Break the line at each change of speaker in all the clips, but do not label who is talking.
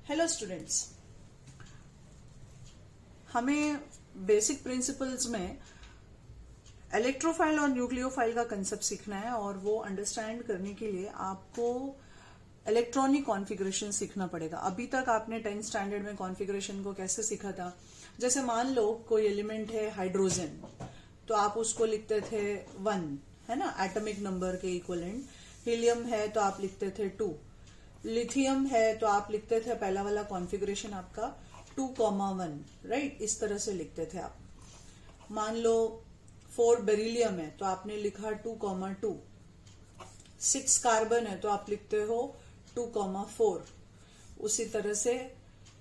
Hello students, हमें basic principles में electrophile और न्यूक्लियोफाइल का कंसेप्ट सीखना है और वो अंडरस्टैंड करने के लिए आपको इलेक्ट्रॉनिक कॉन्फ़िगरेशन सीखना पड़ेगा। अभी तक आपने 10th स्टैंडर्ड में कॉन्फ़िगरेशन को कैसे सीखा था? जैसे मान लो कोई एलिमेंट है हाइड्रोजन, तो आप उसको लिखते थे 1, है ना, एटॉमिक नंबर के इक्वलेंट। हीलियम है तो आप लिखते थे 2। लिथियम है तो आप लिखते थे पहला वाला कॉन्फ़िगरेशन आपका 2,1, राइट, इस तरह से लिखते थे आप। मान लो 4 बेरिलियम है तो आपने लिखा 2,2। 6 कार्बन है तो आप लिखते हो 2,4। उसी तरह से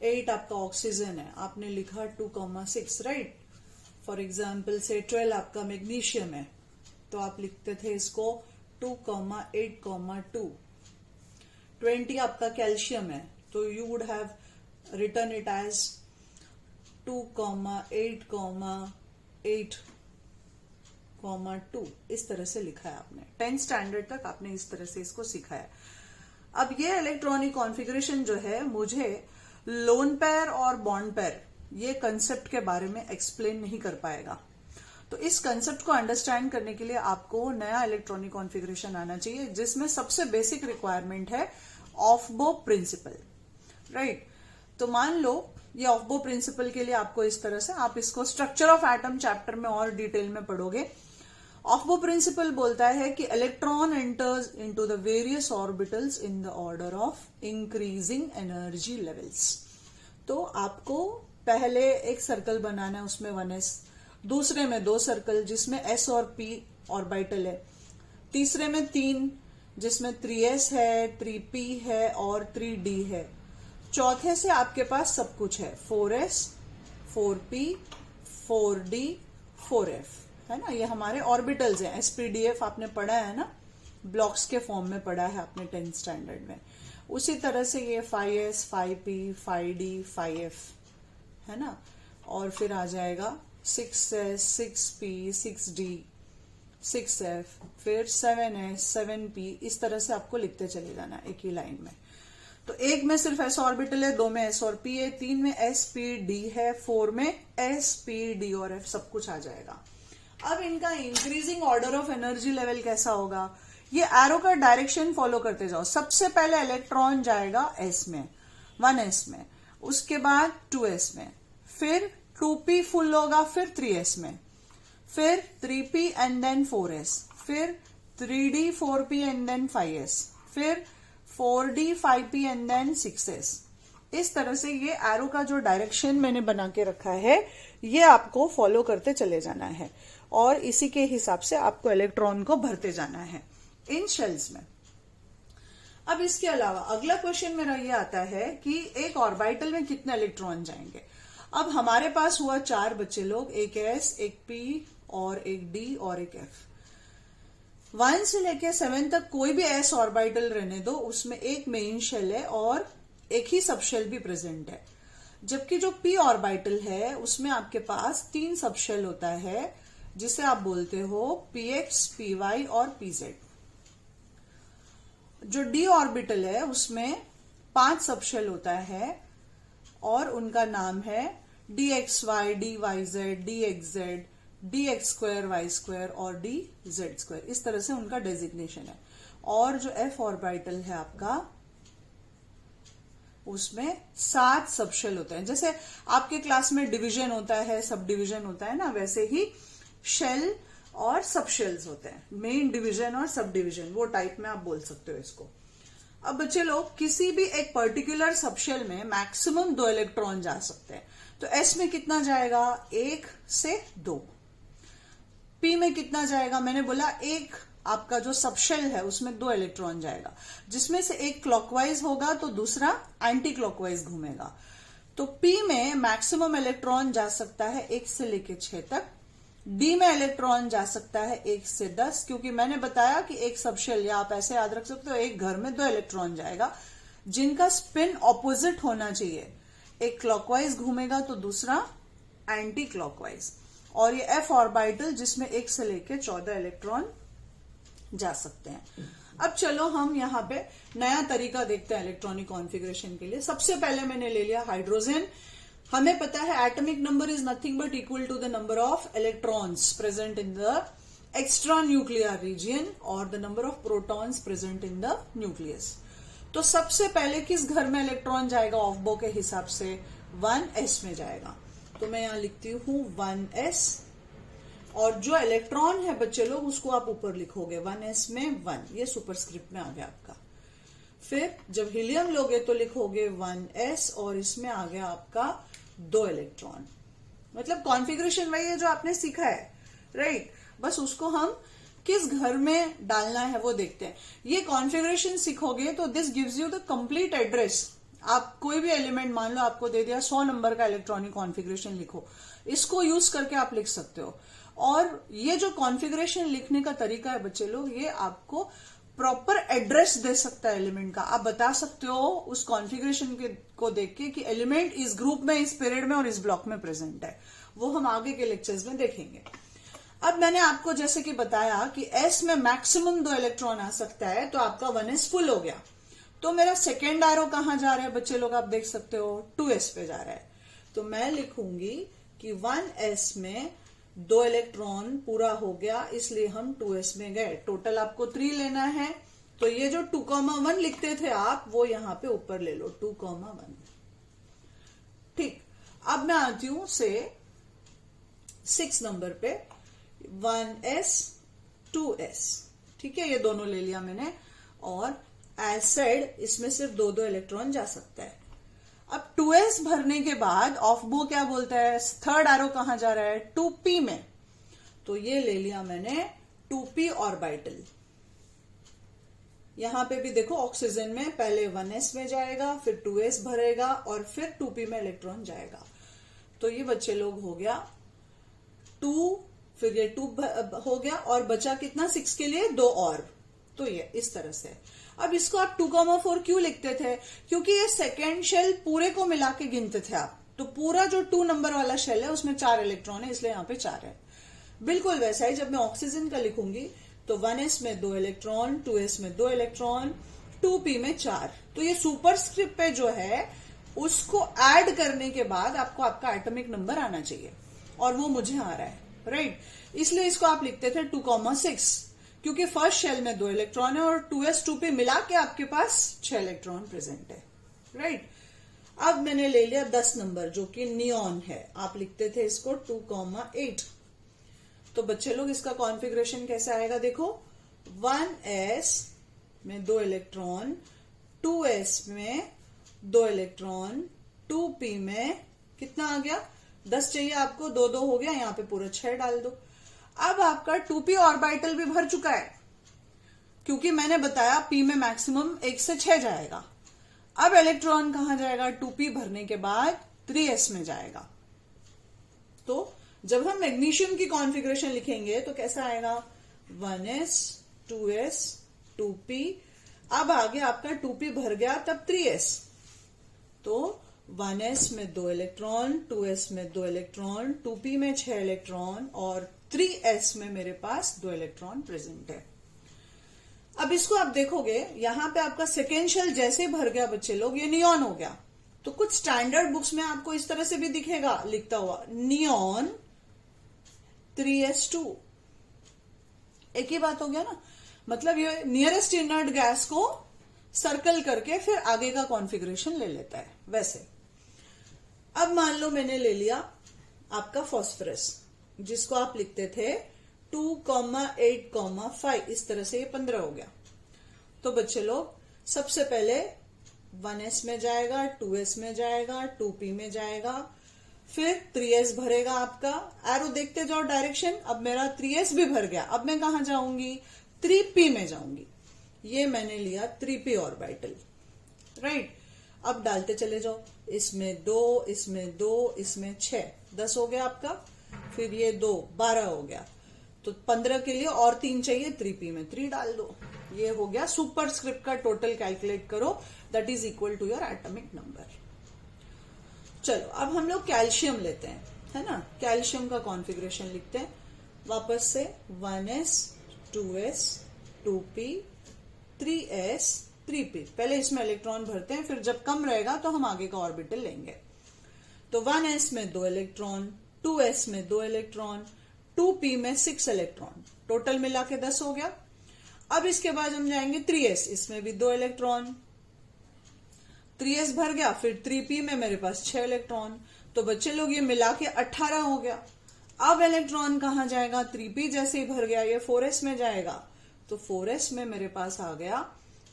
8 आपका ऑक्सीजन है, आपने लिखा 2,6, राइट। फॉर एग्जाम्पल से 12 आपका मैग्नीशियम है तो आप लिखते थे इसको 2,8,2। 20 आपका कैल्शियम है तो you would have return it as 2,8,8,2। इस तरह से लिखा है आपने। 10th स्टैंडर्ड तक आपने इस तरह से इसको सीखा है। अब ये इलेक्ट्रॉनिक कॉन्फ़िगरेशन जो है, मुझे लोन पेयर और बॉन्ड पेयर ये कंसेप्ट के बारे में एक्सप्लेन नहीं कर पाएगा। तो इस कंसेप्ट को अंडरस्टैंड करने के लिए आपको नया इलेक्ट्रॉनिक कॉन्फ़िगरेशन आना चाहिए, जिसमें सबसे बेसिक रिक्वायरमेंट है ऑफ-बो प्रिंसिपल, राइट। तो मान लो ये ऑफ-बो प्रिंसिपल के लिए आपको इस तरह से, आप इसको स्ट्रक्चर ऑफ एटम चैप्टर में और डिटेल में पढ़ोगे। ऑफ-बो प्रिंसिपल बोलता है कि electron enters into the various orbitals in the order of increasing energy levels. तो आपको पहले एक सर्कल बनाना है, उसमें 1s, दूसरे में 2 सर्कल जिसमें s और p ऑर्बिटल है, तीसरे में 3 जिसमें 3s है, 3p है और 3d है, चौथे से आपके पास सब कुछ है, 4s, 4p, 4d, 4f, है ना। ये हमारे ऑर्बिटल्स हैं। spdf आपने पढ़ा है ना, ब्लॉक्स के फॉर्म में पढ़ा है आपने 10th स्टैंडर्ड में। उसी तरह से ये 5s, 5p, 5d, 5f, है ना। और फिर आ जाएगा 6s, 6p, 6d, 6f, फिर 7s, 7p, इस तरह से आपको लिखते चले जाना एक ही लाइन में। तो एक में सिर्फ s ऑर्बिटल है, 2 में s और p है, 3 में s, p, d है, 4 में s, p, d और f सब कुछ आ जाएगा। अब इनका increasing order of energy level कैसा होगा? ये एरो का डायरेक्शन फॉलो करते जाओ। सबसे पहले इलेक्ट्रॉन जाएगा s में, 1s में, उसके बाद 2s में, फिर 2p फुल होगा, फिर 3s में, फिर 3p एंड देन 4s, फिर 3d, 4p and then 5s, फिर 4d, 5p and then 6s। इस तरह से ये एरो का जो डायरेक्शन मैंने बना के रखा है, ये आपको फॉलो करते चले जाना है और इसी के हिसाब से आपको इलेक्ट्रॉन को भरते जाना है इन शेल्स में। अब इसके अलावा अगला क्वेश्चन मेरा ये आता है कि एक ऑर्बिटल में कितने इलेक्ट्रॉन जाएंगे। अब हमारे पास हुआ 4 बच्चे लोग, एक s, एक p और एक d और एक f। 1 से लेके 7 तक कोई भी s ऑर्बिटल रहने दो, उसमें एक मेन शेल है और एक ही सब शेल भी प्रेजेंट है। जबकि जो p ऑर्बिटल है उसमें आपके पास 3 सब शेल होता है, जिसे आप बोलते हो px, py और pz। जो d ऑर्बिटल है उसमें 5 सब शेल होता है और उनका नाम है dxy, dyz, dxz, dx2, y2 और dz2। इस तरह से उनका डेजिग्नेशन है। और जो f ऑर्बिटल है आपका, उसमें 7 सब शेल होते हैं। जैसे आपके क्लास में डिवीजन होता है, सब डिवीजन होता है ना, वैसे ही शेल और सब शेल्स होते हैं। मेन डिवीजन और सब डिवीजन, वो टाइप में आप बोल सकते हो इसको। अब बच्चे लोग, किसी भी एक पर्टिकुलर सबशेल में मैक्सिमम 2 इलेक्ट्रॉन जा सकते हैं। तो s में कितना जाएगा? 1 से 2। p में कितना जाएगा? मैंने बोला एक आपका जो सबशेल है उसमें 2 इलेक्ट्रॉन जाएगा, जिसमें से एक क्लॉकवाइज होगा तो दूसरा एंटी क्लॉकवाइज घूमेगा। तो p में मैक्सिमम इलेक्ट्रॉन जा सकता है 1 से लेके 6 तक। d में इलेक्ट्रॉन जा सकता है 1 से 10, क्योंकि मैंने बताया कि एक सबशेल, या आप ऐसे याद रख सकते हो, एक घर में 2 इलेक्ट्रॉन जाएगा जिनका स्पिन ऑपोजिट होना चाहिए। एक क्लॉकवाइज घूमेगा तो दूसरा एंटी क्लॉकवाइज। और ये f ऑर्बिटल जिसमें 1 से लेके 14 इलेक्ट्रॉन जा सकते हैं। अब चलो हम यहाँ पे नया तरीका देखते हैं इलेक्ट्रॉनिक कॉन्फ़िगरेशन के लिए। सबसे पहले मैंने ले लिया हाइड्रोजन। हमें पता है atomic number is nothing but equal to the number of electrons present in the extra nuclear region और the number of protons present in the nucleus. तो सबसे पहले किस घर में इलेक्ट्रॉन जाएगा ऑफबो के हिसाब से? 1s में जाएगा। तो मैं यहां लिखती हूं 1s, और जो इलेक्ट्रॉन है बच्चे लोग उसको आप ऊपर लिखोगे 1s में 1, ये सुपरस्क्रिप्ट में आ गया आपका। फिर जब हीलियम लोगे तो लिखोगे 1s और इसमें आ गया आपका 2 इलेक्ट्रॉन। मतलब कॉन्फ़िगरेशन वही है जो आपने सीखा है, राइट? बस उसको हम किस घर में डालना है वो देखते हैं। ये कॉन्फ़िगरेशन सीखोगे तो this gives you the complete address. आप कोई भी एलिमेंट मान लो आपको दे दिया 100 नंबर का इलेक्ट्रॉनिक कॉन्फ़िगरेशन लिखो, इसको यूज करके आप लिख सकते हो। और ये जो कॉन्फ़िगरेशन लिखने का तरीका है बच्चे लोग, ये आपको प्रॉपर एड्रेस दे सकता है एलिमेंट का। आप बता सकते हो उस कॉन्फ़िगरेशन को देख के कि एलिमेंट इस ग्रुप में, इस पीरियड में और इस ब्लॉक में प्रेजेंट है। वो हम आगे के लेक्चर्स में देखेंगे। अब मैंने आपको जैसे कि बताया कि s में मैक्सिमम 2 इलेक्ट्रॉन आ सकता है, तो आपका 1s फुल हो गया। तो मेरा सेकेंड एरो कहां जा रहा है बच्चे लोग? आप देख सकते हो 2s पे जा रहा है। तो मैं लिखूंगी कि 1s में 2 इलेक्ट्रॉन पूरा हो गया, इसलिए हम 2s में गए। टोटल आपको 3 लेना है, तो ये जो 2,1 लिखते थे आप, वो यहां पे ऊपर ले लो 2,1। ठीक, अब मैं आती हूं से 6 नंबर पे 1s 2s। ठीक है, ये दोनों ले लिया मैंने, और एज सेड इसमें सिर्फ 2 इलेक्ट्रॉन जा सकता है। अब 2s भरने के बाद ऑफबो क्या बोलता है? थर्ड एरो कहां जा रहा है? 2p में। तो ये ले लिया मैंने 2p ऑर्बिटल। यहां पे भी देखो ऑक्सीजन में पहले 1s में जाएगा, फिर 2s भरेगा और फिर 2p में इलेक्ट्रॉन जाएगा। तो ये बच्चे लोग हो गया 2, फिर ये 2 हो गया और बचा कितना? 6 के लिए 2 और। तो ये इस तरह से। अब इसको आप 2,4 क्यों लिखते थे? क्योंकि ये सेकेंड शेल पूरे को मिला के गिनते थे आप। तो पूरा जो 2 नंबर वाला शेल है उसमें 4 इलेक्ट्रॉन है, इसलिए यहां पे 4 है। बिल्कुल वैसा ही जब मैं ऑक्सीजन का लिखूंगी तो 1s में 2 इलेक्ट्रॉन, 2s में 2 इलेक्ट्रॉन, 2p में 4। तो ये सुपरस्क्रिप्ट पे जो है उसको ऐड करने के बाद आपको आपका एटॉमिक नंबर आना चाहिए, और वो मुझे आ रहा है, राइट? इसलिए इसको आप लिखते थे 2,6, क्योंकि फर्स्ट शेल में 2 इलेक्ट्रॉन है और 2s 2p मिला के आपके पास 6 इलेक्ट्रॉन प्रेजेंट है, राइट? अब मैंने ले लिया 10 नंबर जो कि नियॉन है। आप लिखते थे इसको 2,8। तो बच्चे लोग इसका कॉन्फ़िगरेशन कैसे आएगा? देखो 1s में 2 इलेक्ट्रॉन, 2s में 2 इलेक्ट्रॉन, 2p में कितना आ गया? 10 चाहिए आपको, 2 हो गया, यहां पे पूरा 6 डाल दो। अब आपका 2p ऑर्बिटल भी भर चुका है, क्योंकि मैंने बताया p में मैक्सिमम 1 से 6 जाएगा। अब इलेक्ट्रॉन कहां जाएगा? 2p भरने के बाद 3s में जाएगा। तो जब हम मैग्नीशियम की कॉन्फ़िगरेशन लिखेंगे तो कैसा आएगा? 1s 2s 2p। अब आगे आपका 2p भर गया, तब 3s। तो 1s में 2 इलेक्ट्रॉन, 2s में 2 इलेक्ट्रॉन, 2p में 6 इलेक्ट्रॉन और 3s में मेरे पास 2 इलेक्ट्रॉन प्रेजेंट है। अब इसको आप देखोगे, यहां पे आपका सेकेंड शेल जैसे भर गया बच्चे लोग, ये नियॉन हो गया। तो कुछ स्टैंडर्ड बुक्स में आपको इस तरह से भी दिखेगा लिखता हुआ, नियॉन 3s2। एक ही बात हो गया ना? मतलब ये नियरेस्ट इनर्ट गैस को सर्कल करके फिर आगे का कॉन्फ़िगरेशन ले लेता है वैसे। अब मान लो मैंने ले लिया आपका फास्फोरस, जिसको आप लिखते थे 2,8,5, इस तरह से ये 15 हो गया। तो बच्चे लोग सबसे पहले 1s में जाएगा, 2s में जाएगा, 2p में जाएगा, फिर 3s भरेगा आपका। एरो देखते जाओ डायरेक्शन। अब मेरा 3s भी भर गया, अब मैं कहां जाऊंगी? 3p में जाऊंगी। ये मैंने लिया 3p ऑर्बिटल, राइट? अब डालते चले जाओ, इसमें 2, इसमें 2, इसमें 6, 10 हो गया आपका। फिर ये 2, 12 हो गया। तो 15 के लिए और 3 चाहिए, 3p में 3 डाल दो। ये हो गया सुपरस्क्रिप्ट का टोटल कैलकुलेट करो, that is equal to your atomic number. चलो अब हम लोग कैल्शियम लेते हैं, है ना? कैल्शियम का कॉन्फ़िगरेशन लिखते हैं वापस से 1s 2s 2p 3s 3p। पहले इसमें इलेक्ट्रॉन भरते हैं, फिर जब कम रहेगा तो हम आगे का ऑर्बिटल लेंगे। तो 1s में 2 इलेक्ट्रॉन, 2s में 2 इलेक्ट्रॉन, 2p में 6 इलेक्ट्रॉन, टोटल मिला के 10 हो गया। अब इसके बाद हम जाएंगे 3s, इसमें भी 2 इलेक्ट्रॉन, 3s भर गया। फिर 3p में मेरे पास 6 इलेक्ट्रॉन, तो बच्चे लोग ये मिला के 18 हो गया। अब इलेक्ट्रॉन कहां जाएगा? 3p जैसे ही भर गया ये 4s में जाएगा, तो 4s में मेरे पास आ गया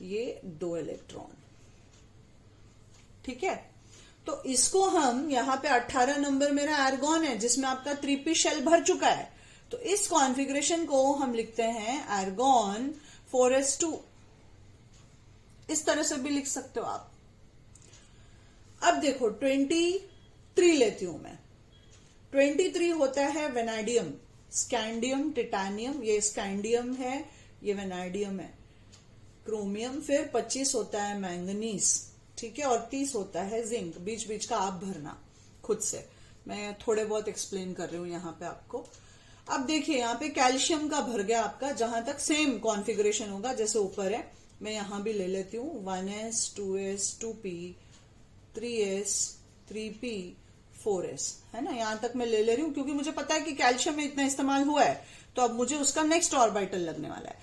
ये 2 इलेक्ट्रॉन। ठीक है, तो इसको हम यहां पे 18 नंबर मेरा आर्गॉन है जिसमें आपका 3p शेल भर चुका है, तो इस कॉन्फ़िगरेशन को हम लिखते हैं आर्गॉन 4s2। इस तरह से भी लिख सकते हो आप। अब देखो 23 लेती हूं मैं। 23 होता है वेनाडियम, स्कैंडियम, टिटानियम, ये स्कैंडियम है, ये वेनाडियम है, क्रोमियम। फिर 25 होता है मैंगनीज, ठीक है, और 30 होता है जिंक। बीच बीच का आप भरना खुद से, मैं थोड़े बहुत एक्सप्लेन कर रही हूं यहां पे आपको। अब देखिए यहां पे कैल्शियम का भर गया आपका, जहां तक सेम कॉन्फ़िगरेशन होगा जैसे ऊपर है। मैं यहां भी ले लेती हूं 1s 2s 2p 3s 3p 4s, है ना, यहां तक मैं ले रही हूं क्योंकि मुझे पता है कि कैल्शियम में इतना इस्तेमाल हुआ है, तो अब मुझे उसका नेक्स्ट ऑर्बिटल लगने वाला है।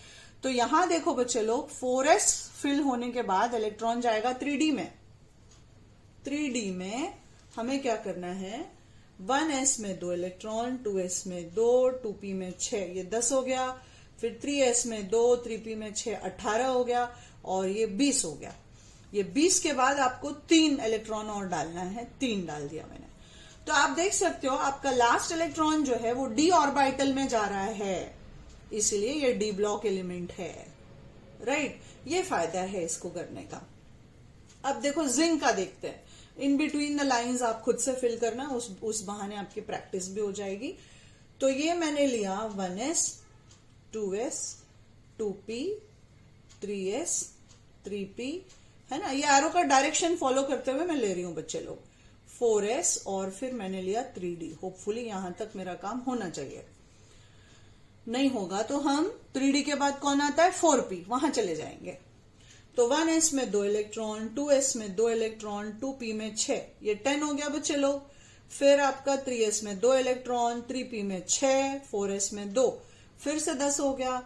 तो यहां देखो बच्चे लोग 4s फिल होने के बाद इलेक्ट्रॉन जाएगा 3d में। 3d में हमें क्या करना है? 1s में 2 इलेक्ट्रॉन, 2s में 2, 2p में 6, ये 10 हो गया। फिर 3s में 2, 3p में 6, 18 हो गया, और ये 20 हो गया। ये 20 के बाद आपको 3 इलेक्ट्रॉन और डालना है, 3 डाल दिया मैंने। तो आप देख सकते हो आपका लास्ट इलेक्ट्रॉन जो है वो d ऑर्बिटल में जा रहा है, इसलिए ये d ब्लॉक एलिमेंट है, राइट। ये फायदा है इसको करने का। अब देखो जिंक का देखते हैं, इन बिटवीन द लाइंस आप खुद से फिल करना, उस बहाने आपकी प्रैक्टिस भी हो जाएगी। तो ये मैंने लिया 1s 2s 2p 3s 3p, है ना, ये एरो का डायरेक्शन फॉलो करते हुए मैं ले रही हूं बच्चे लोग। 4s और फिर मैंने लिया 3d। होपफुली यहां तक मेरा काम होना चाहिए। नहीं होगा तो हम 3d के बाद कौन आता है? 4p, वहां चले जाएंगे। तो 1s में 2 इलेक्ट्रॉन, 2s में 2 इलेक्ट्रॉन, 2p में 6, ये 10 हो गया बच्चे लोग। फिर आपका 3s में 2 इलेक्ट्रॉन, 3p में 6, 4s में 2, फिर से 10 हो गया।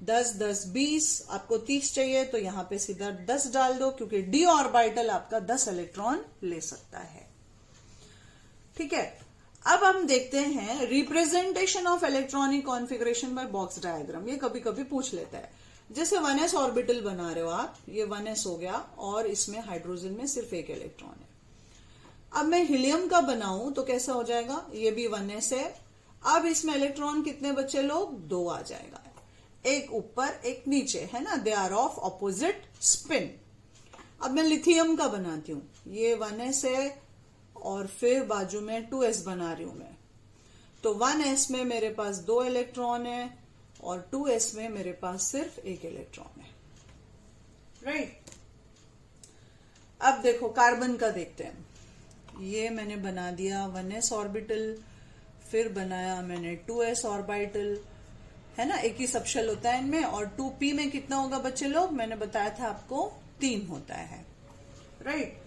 10 10 20, आपको 30 चाहिए तो यहां पे सीधा 10 डाल दो, क्योंकि d ऑर्बिटल आपका 10 इलेक्ट्रॉन ले सकता है। ठीक है, अब हम देखते हैं representation of electronic configuration by box diagram. ये कभी कभी पूछ लेता है। जैसे 1s ऑर्बिटल बना रहे हो आप, ये 1s हो गया और इसमें हाइड्रोजन में सिर्फ एक इलेक्ट्रॉन है। अब मैं हीलियम का बनाऊं तो कैसा हो जाएगा? ये भी 1s है। अब इसमें इलेक्ट्रॉन कितने बच्चे लोग? 2 आ जाएगा, एक ऊपर एक नीचे, है ना, they are of opposite spin. अब मैं लिथियम का बनाती हूं, ये 1s है और फिर बाजू में 2s बना रही हूं मैं। तो 1s में मेरे पास 2 इलेक्ट्रॉन है और 2s में मेरे पास सिर्फ एक इलेक्ट्रॉन है, राइट। अब देखो कार्बन का देखते हैं। ये मैंने बना दिया 1s ऑर्बिटल, फिर बनाया मैंने 2s ऑर्बिटल, है ना, एक ही सबशेल होता है इनमें। और 2p में कितना होगा बच्चे लोग? मैंने बताया था आपको 3 होता है, राइट।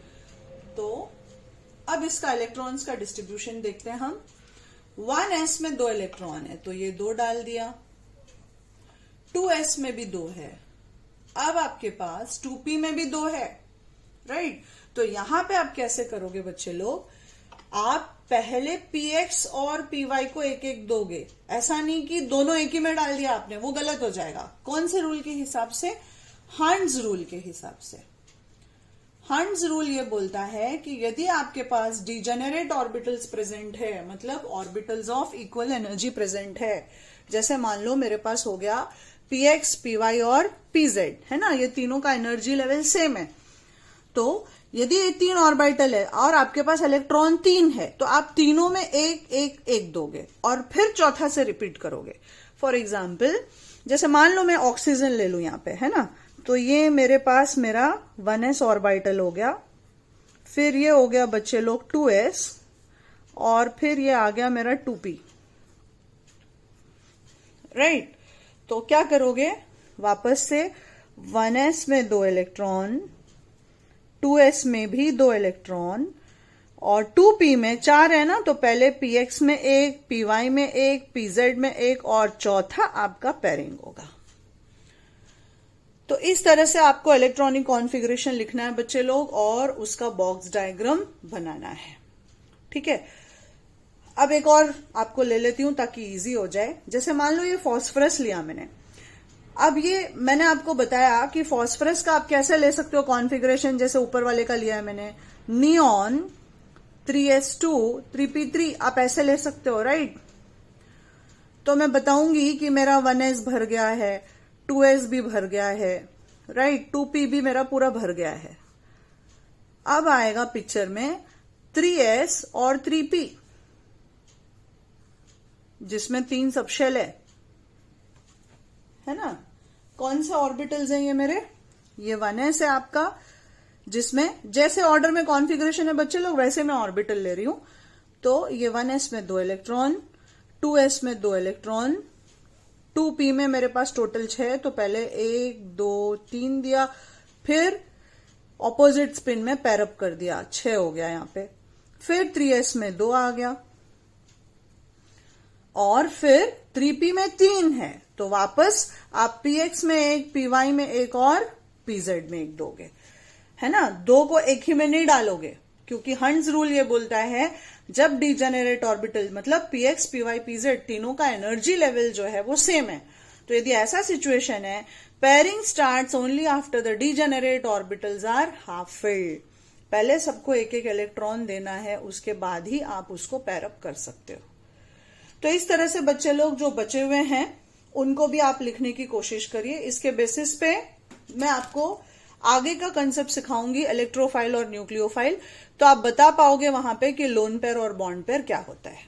तो अब इसका इलेक्ट्रॉन्स का डिस्ट्रीब्यूशन देखते हैं हम। 1s में 2 इलेक्ट्रॉन है तो ये 2 डाल दिया, 2s में भी 2 है। अब आपके पास 2p में भी 2 है, राइट। तो यहां पे आप कैसे करोगे बच्चे लोग? आप पहले px और py को एक एक दोगे, ऐसा नहीं कि दोनों एक ही में डाल दिया आपने, वो गलत हो जाएगा। कौन से रूल के हिसाब से? हंड्स रूल के हिसाब से। हंड्स रूल ये बोलता है कि यदि आपके पास डिजेनरेट ऑर्बिटल्स प्रेजेंट है, मतलब orbitals of equal energy present है, जैसे मान लो मेरे पास हो गया px py और pz, है ना, ये तीनों का एनर्जी लेवल सेम है। तो यदि ये 3 ऑर्बिटल है और आपके पास इलेक्ट्रॉन 3 है, तो आप तीनों में एक एक एक दोगे और फिर चौथा से रिपीट करोगे। फॉर एग्जाम्पल, जैसे मान लो मैं ऑक्सीजन ले लू यहां पे, है ना, तो ये मेरे पास मेरा 1s ऑर्बिटल हो गया, फिर ये हो गया बच्चे लोग 2s, और फिर ये आ गया मेरा 2p, राइट। तो क्या करोगे? वापस से 1s में 2 इलेक्ट्रॉन, 2s में भी 2 इलेक्ट्रॉन, और 2p में 4 है ना, तो पहले px में 1, py में 1, pz में 1 और चौथा आपका पेयरिंग होगा। तो इस तरह से आपको इलेक्ट्रॉनिक कॉन्फ़िगरेशन लिखना है बच्चे लोग, और उसका बॉक्स डायग्राम बनाना है। ठीक है, अब एक और आपको ले लेती हूं ताकि इजी हो जाए। जैसे मान लो ये फास्फोरस लिया मैंने, अब ये मैंने आपको बताया कि फास्फोरस का आप कैसे ले सकते हो कॉन्फ़िगरेशन, जैसे ऊपर वाले का लिया है मैंने, नियॉन 3s2 3p3, आप ऐसे ले सकते हो, राइट। तो मैं बताऊंगी कि मेरा 1s भर गया है, 2s भी भर गया है, राइट, 2p भी मेरा पूरा भर गया है। अब आएगा पिक्चर में 3s और 3p, जिसमें 3 सबशेल है ना। कौन से ऑर्बिटल्स हैं ये मेरे? ये 1s है आपका, जिसमें जैसे ऑर्डर में कॉन्फ़िगरेशन है बच्चे लोग वैसे मैं ऑर्बिटल ले रही हूं। तो ये 1s में 2 इलेक्ट्रॉन, 2s में 2 इलेक्ट्रॉन, 2p में मेरे पास टोटल 6, तो पहले 1 2 3 दिया, फिर ऑपोजिट स्पिन में पैरअप कर दिया, 6 हो गया यहां पे। फिर 3s में 2 आ गया, और फिर 3p में 3 है, तो वापस आप px में 1, py में 1 और pz में 1 दोगे, है ना। 2 को एक ही में नहीं डालोगे, क्योंकि हंट्स रूल ये बोलता है जब डीजेनरेट ऑर्बिटल मतलब px, py, pz तीनों का एनर्जी लेवल जो है वो सेम है। तो यदि ऐसा सिचुएशन है, pairing starts only after the degenerate orbitals are half filled. पहले सबको एक एक इलेक्ट्रॉन देना है, उसके बाद ही आप उसको पैरअप कर सकते हो। तो इस तरह से बच्चे लोग जो बचे हुए हैं उनको भी आप लिखने की कोशिश करिए। इसके बेसिस पे मैं आपको आगे का कंसेप्ट सिखाऊंगी, इलेक्ट्रोफाइल और न्यूक्लियोफाइल, तो आप बता पाओगे वहां पे कि लोन पेयर और बॉन्ड पेयर क्या होता है।